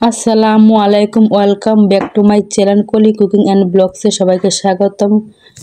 আসসালামু আলাইকুম, welcome back to my channel কলি কুকিং অ্যান্ড ব্লগসে সবাইকে স্বাগতম।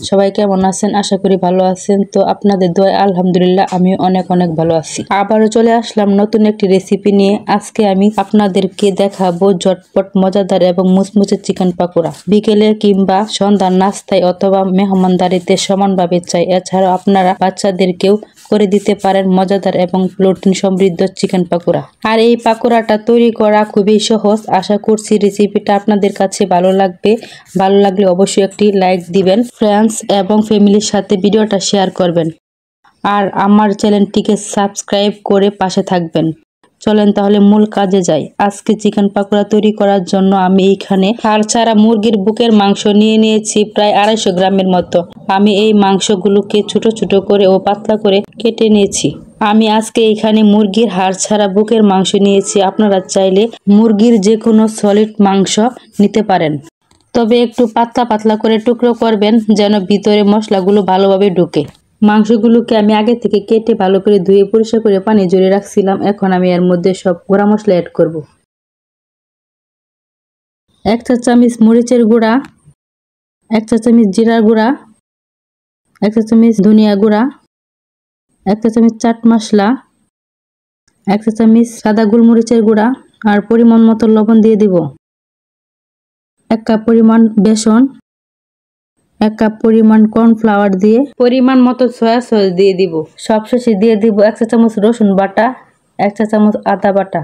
সবাই কেমন আছেন? আশা করি ভালো আছেন। তো আপনাদের দোয়ায় আলহামদুলিল্লাহ আমি অনেক ভালো আছি। আবারও চলে আসলাম নতুন একটি রেসিপি নিয়ে। আজকে আমি আপনাদেরকে দেখাবো ঝটপট মজাদার এবং মুচমুচে চিকেন পাকোড়া। বিকেলে কিংবা সন্ধ্যার নাস্তায় অথবা মেহমানদারিতে সমানভাবে চাই। এছাড়াও আপনারা বাচ্চাদেরকেও করে দিতে পারেন মজাদার এবং প্রোটিন সমৃদ্ধ চিকেন পাকোড়া। আর এই পাকোড়াটা তৈরি করা খুবই সহজ। আশা করছি রেসিপিটা আপনাদের কাছে ভালো লাগবে। ভালো লাগলে অবশ্যই একটি লাইক দিবেন, ফ্রেন্ডস এবং ফ্যামিলির সাথে ভিডিওটা শেয়ার করবেন আর আমার চ্যানেলটিকে সাবস্ক্রাইব করে পাশে থাকবেন। চলেন তাহলে মূল কাজে যাই। আজকে চিকেন পাকোড়া তৈরি করার জন্য আমি এখানে হাড় ছাড়া মুরগির বুকের মাংস নিয়ে নিয়েছি প্রায় 250 গ্রামের মতো। আমি এই মাংসগুলোকে ছোট ছোট করে ও পাতলা করে কেটে নিয়েছি। আমি আজকে এখানে মুরগির হাড় ছাড়া বুকের মাংস নিয়েছি। আপনারা চাইলে মুরগির যে কোনো সলিড মাংস নিতে পারেন, তবে একটু পাতলা পাতলা করে টুকরো করবেন যেন ভিতরে মশলাগুলো ভালোভাবে ঢুকে। মাংসগুলোকে আমি আগে থেকে কেটে ভালো করে ধুয়ে পরিষ্কার করে পানি ঝরিয়ে রাখছিলাম। এখন আমি এর মধ্যে সব গুঁড়া মশলা অ্যাড করব। 1 চা চামচ মরিচের গুঁড়া, 1 চা চামচ জিরার গুঁড়া, 1 চা চামচ ধনিয়া গুঁড়া, 1 চা চামচ চাট মশলা, 1 চা চামচ সাদা গোলমরিচের গুঁড়া আর পরিমাণ মতো লবণ দিয়ে দিব। 1 কাপ পরিমাণ বেসন, 1 কাপ পরিমাণ কর্নফ্লাওয়ার দিয়ে পরিমাণ মতো সয়া সস দিয়ে দিব। সবশেষে দিয়ে দিব 1 চা চামচ রসুন বাটা, 1 চা চামচ আদা বাটা।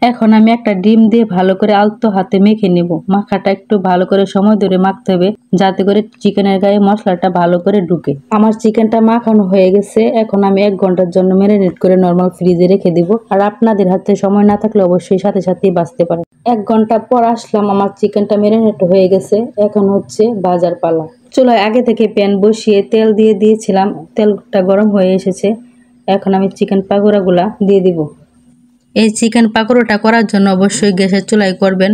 এখন আমি একটা ডিম দিয়ে ভালো করে আলতো হাতে মেখে নেব। মাখাটা একটু ভালো করে সময় ধরে মাখতে হবে যাতে করে চিকেনের গায়ে মশলাটা ভালো করে ঢুকে। আমার চিকেনটা মাখানো হয়ে গেছে। এখন আমি 1 ঘন্টার জন্য ম্যারিনেট করে নরমাল ফ্রিজে রেখে দিব। আর আপনাদের হাতে সময় না থাকলে অবশ্যই সাথে সাথেই বাঁচতে পারেন। 1 ঘন্টা পর আসলাম, আমার চিকেনটা ম্যারিনেট হয়ে গেছে। এখন হচ্ছে ভাজার পালা। চুলায় আগে থেকে প্যান বসিয়ে তেল দিয়ে দিয়েছিলাম। তেলটা গরম হয়ে এসেছে। এখন আমি চিকেন পাকোড়াগুলা দিয়ে দিব। এই চিকেন পাকোড়াটা করার জন্য অবশ্যই গ্যাসের চুলায় করবেন,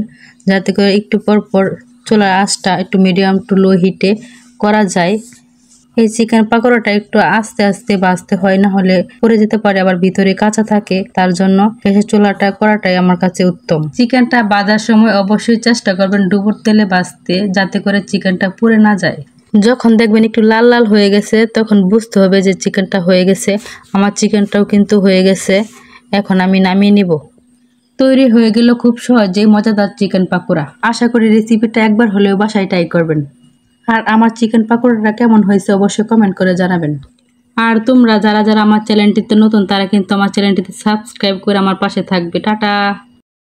যাতে করে একটু পর পর চুলার আঁচটা একটু মিডিয়াম টু লো হিটে করা যায়। এই চিকেন পাকোড়াটা একটু আস্তে আস্তে ভাজতে হয়, না হলে পড়ে যেতে পারে, আবার ভিতরে কাঁচা থাকে। তার জন্য গ্যাসের চুলাটা করাটাই আমার কাছে উত্তম। চিকেনটা ভাজার সময় অবশ্যই চেষ্টা করবেন ডুবোর তেলে ভাজতে, যাতে করে চিকেনটা পুড়ে না যায়। যখন দেখবেন একটু লাল লাল হয়ে গেছে তখন বুঝতে হবে যে চিকেনটা হয়ে গেছে। আমার চিকেনটাও কিন্তু হয়ে গেছে। এখন আমি নামিয়ে নিব। তৈরি হয়ে গেল খুব সহজেই মজাদার চিকেন পাকোড়া। আশা করি রেসিপিটা একবার হলেও বাসায় ট্রাই করবেন। আর আমার চিকেন পাকোড়াটা কেমন হয়েছে অবশ্যই কমেন্ট করে জানাবেন। আর তোমরা যারা যারা আমার চ্যানেলটিতে নতুন তারা কিন্তু আমার চ্যানেলটিতে সাবস্ক্রাইব করে আমার পাশে থাকবে। টাটা।